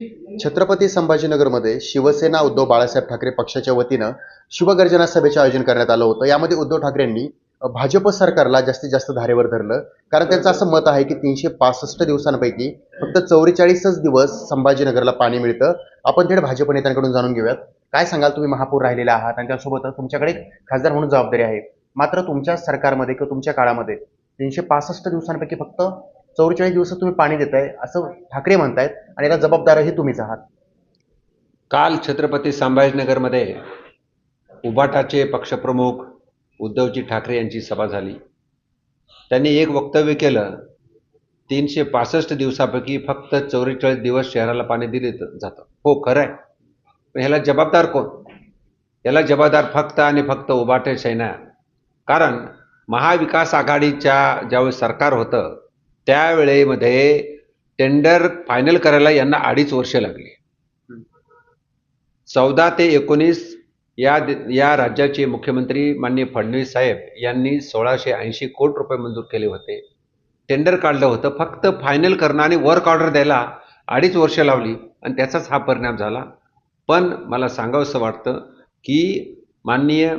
छत्रपती संभाजीनगरमध्ये शिवसेना उद्धव बाळासाहेब ठाकरे पक्षाच्या वतीनं शिवगर्जना सभेचे आयोजन करण्यात आलं होतं. यामध्ये उद्धव ठाकरेंनी भाजप सरकारला जास्तीत जास्त धारेवर धरलं. कारण त्यांचं असं मत आहे की 365 दिवसांपैकी फक्त 44च दिवस संभाजीनगरला पाणी मिळतं. आपण थेट भाजप नेत्यांकडून जाणून घेऊयात. काय सांगाल, तुम्ही महापौर राहिलेले आहात आणि त्यासोबतच तुमच्याकडे एक खासदार म्हणून जबाबदारी आहे. मात्र तुमच्या सरकारमध्ये किंवा तुमच्या काळामध्ये 365 दिवसांपैकी फक्त 44 दिवस तुम्ही पाणी देताय असं ठाकरे म्हणतायत आणि याला जबाबदारही तुम्हीच आहात. काल छत्रपती संभाजीनगरमध्ये उभाटाचे पक्षप्रमुख उद्धवजी ठाकरे यांची सभा झाली. त्यांनी एक वक्तव्य केलं, 365 दिवसापैकी फक्त 44 दिवस शहराला पाणी दिले जातं. हो, खरं आहे. पण ह्याला जबाबदार कोण? याला जबाबदार फक्त आणि फक्त उभाटे सेना. कारण महाविकास आघाडीच्या ज्यावेळेस सरकार होतं त्यावेळेमध्ये टेंडर फायनल करायला यांना 2.5 वर्ष लागली. 14 ते 19 या राज्याचे मुख्यमंत्री माननीय फडणवीस साहेब यांनी 1680 कोटी रुपये मंजूर केले होते. टेंडर काढलं होतं. फक्त फायनल करणं आणि वर्क ऑर्डर द्यायला 2.5 वर्ष लावली आणि त्याचाच हा परिणाम झाला. पण मला सांगावंसं वाटतं की माननीय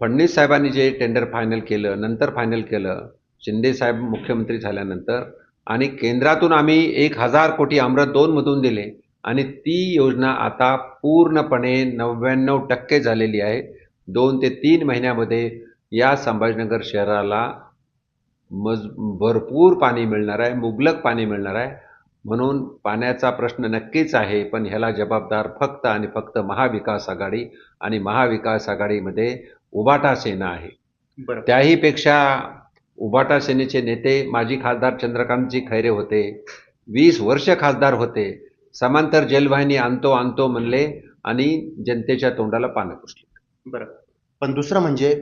फडणवीस साहेबांनी जे टेंडर फायनल केलं, नंतर फायनल केलं शिंदे साहेब मुख्यमंत्री झाल्यानंतर, आणि केंद्रातून आम्ही 1000 कोटी अमृत 2 मधून दिले आणि ती योजना आता पूर्णपणे 99% झालेली आहे. 2 ते 3 महिन्यामध्ये या संभाजीनगर शहराला भरपूर पाणी मिळणार आहे, मुबलक पाणी मिळणार आहे. म्हणून पाण्याचा प्रश्न नक्कीच आहे, पण ह्याला जबाबदार फक्त आणि फक्त महाविकास आघाडी आणि महाविकास आघाडीमध्ये उभाटा सेना आहे. बरं. त्याहीपेक्षा उभाटा सेनेचे नेते माजी खासदार चंद्रकांतजी खैरे होते. 20 वर्ष खासदार होते. समांतर जलवाहिनी आणतो म्हणले आणि जनतेच्या तोंडाला पानं पुसली. बरं. पण दुसरं म्हणजे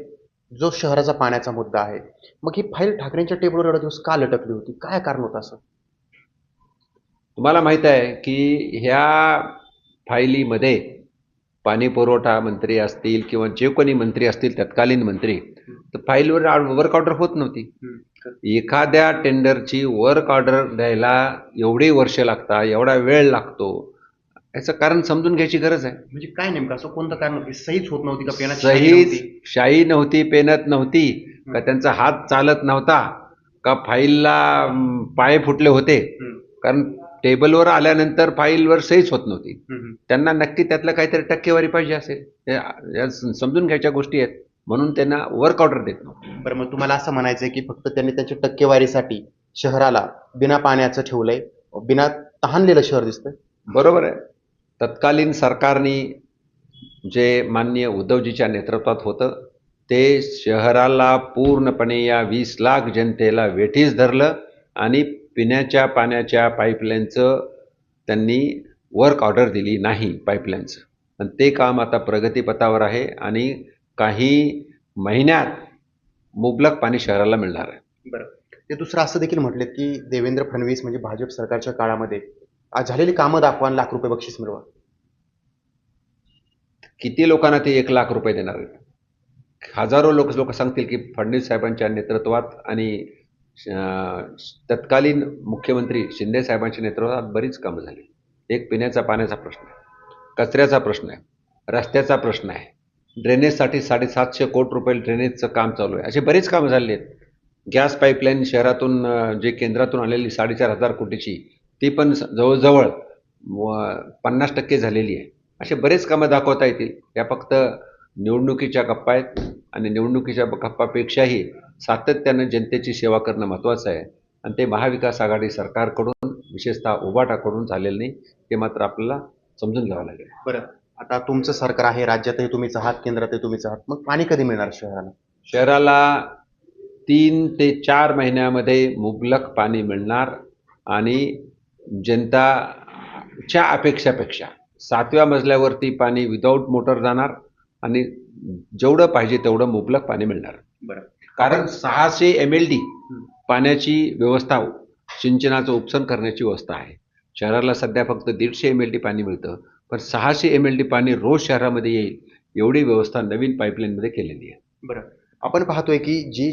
जो शहराचा पाण्याचा मुद्दा आहे, मग ही फाईल ठाकरेंच्या टेबलवर एवढे दिवस का लटकली होती? काय कारण होतं असं? तुम्हाला माहीत आहे की ह्या फाईलीमध्ये पाणी पुरवठा मंत्री असतील किंवा जे कोणी मंत्री असतील तत्कालीन मंत्री, तर फाईलवर वर्क ऑर्डर होत नव्हती. एखाद्या टेंडरची वर्क ऑर्डर द्यायला एवढी वर्ष लागतात, एवढा वेळ लागतो, याचं कारण समजून घ्यायची गरज आहे. म्हणजे काय नेमकं असं कोणतं कारण होतं? सहीच होत नव्हती का? पेनाची सही शाही नव्हती, पेनत नव्हती का, त्यांचा हात चालत नव्हता का, फाईलला पाय फुटले होते? कारण टेबलवर आल्यानंतर फाईलवर सहीच होत नव्हती. त्यांना नक्की त्यातलं काहीतरी टक्केवारी पाहिजे असेल. या समजून घ्यायच्या गोष्टी आहेत, म्हणून त्यांना वर्क ऑर्डर देत नव्हतं. बरं, मग तुम्हाला असं म्हणायचं आहे की फक्त त्यांनी त्यांच्या टक्केवारीसाठी शहराला बिना पाण्याचं ठेवलंय, बिना तहानलेलं शहर दिसतंय. बरोबर आहे. तत्कालीन सरकारने जे माननीय उद्धवजीच्या नेतृत्वात होतं ते शहराला पूर्णपणे या 20 लाख जनतेला वेठीस धरलं आणि पिण्याच्या पाण्याच्या पाईपलाईनचं त्यांनी वर्क ऑर्डर दिली नाही पाईपलाईनचं. आणि ते काम आता प्रगतीपथावर आहे आणि काही महिन्यात मुबलक पाणी शहराला मिळणार आहे. बरं. ते दुसरं असं देखील म्हटलेत की देवेंद्र फडणवीस म्हणजे भाजप सरकारच्या काळामध्ये झालेली कामं दाखवा आणि लाख रुपये बक्षीस मिळवा. किती लोकांना ते 1 लाख रुपये देणार आहेत? हजारो लोक सांगतील की फडणवीस साहेबांच्या नेतृत्वात आणि तत्कालीन मुख्यमंत्री शिंदे साहेबांच्या नेतृत्वात बरीच कामं झाली. एक पिण्याचा पाण्याचा प्रश्न आहे, कचऱ्याचा प्रश्न आहे, रस्त्याचा प्रश्न आहे, ड्रेनेजसाठी 750 कोटी रुपये ड्रेनेजचं काम चालू आहे. असे बरेच कामं झाले आहेत. गॅस पाईपलाईन शहरातून जे केंद्रातून आलेली 4,500 कोटीची, ती पण जवळजवळ 50% झालेली आहे. असे बरेच कामं दाखवता येतील. या फक्त निवडणुकीच्या गप्पा आहेत आणि निवडणुकीच्या गप्पापेक्षाही सातत्यानं जनतेची सेवा करणं महत्त्वाचं आहे. आणि ते महाविकास आघाडी सरकारकडून, विशेषतः उभाटाकडून झालेलं नाही, हे मात्र आपल्याला समजून घ्यावं लागेल. बरं, आता तुमचं सरकार आहे, राज्यातही तुम्हीच आहात, केंद्रातही तुम्हीच आहात. मग पाणी कधी मिळणार शहराला? शहराला 3 ते 4 महिन्यामध्ये मुबलक पाणी मिळणार आणि जनताच्या अपेक्षापेक्षा 7व्या मजल्यावरती पाणी विदाऊट मोटर जाणार आणि जेवढं पाहिजे तेवढं मुबलक पाणी मिळणार. बरं. कारण 600 MLD पाण्याची व्यवस्था, सिंचनाचं उपसन करण्याची व्यवस्था आहे. शहराला सध्या फक्त 150 MLD पाणी मिळतं, पण 600 MLD पाणी रोज शहरामध्ये येईल एवढी व्यवस्था नवीन पाईपलाईनमध्ये केलेली आहे. बरं, आपण पाहतोय की जी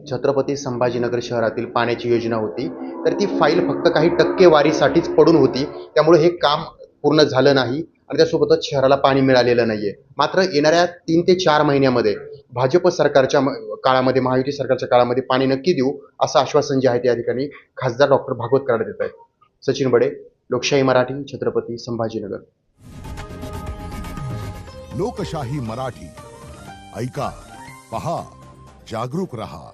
छत्रपती संभाजीनगर शहरातील पाण्याची योजना होती, तर ती फाईल फक्त काही टक्केवारीसाठीच पडून होती. त्यामुळे हे काम पूर्ण झालं नाही आणि त्यासोबतच शहराला पाणी मिळालेलं नाहीये. मात्र येणाऱ्या 3 ते 4 महिन्यामध्ये भाजप सरकारच्या काळामध्ये, महायुती सरकारच्या काळामध्ये पाणी नक्की देऊ असं आश्वासन जे आहे त्या ठिकाणी खासदार डॉक्टर भागवत कराड देत आहेत. सचिन बडे, लोकशाही मराठी, छत्रपती संभाजीनगर. लोकशाही मराठी ऐका, पहा, जागरूक रहा.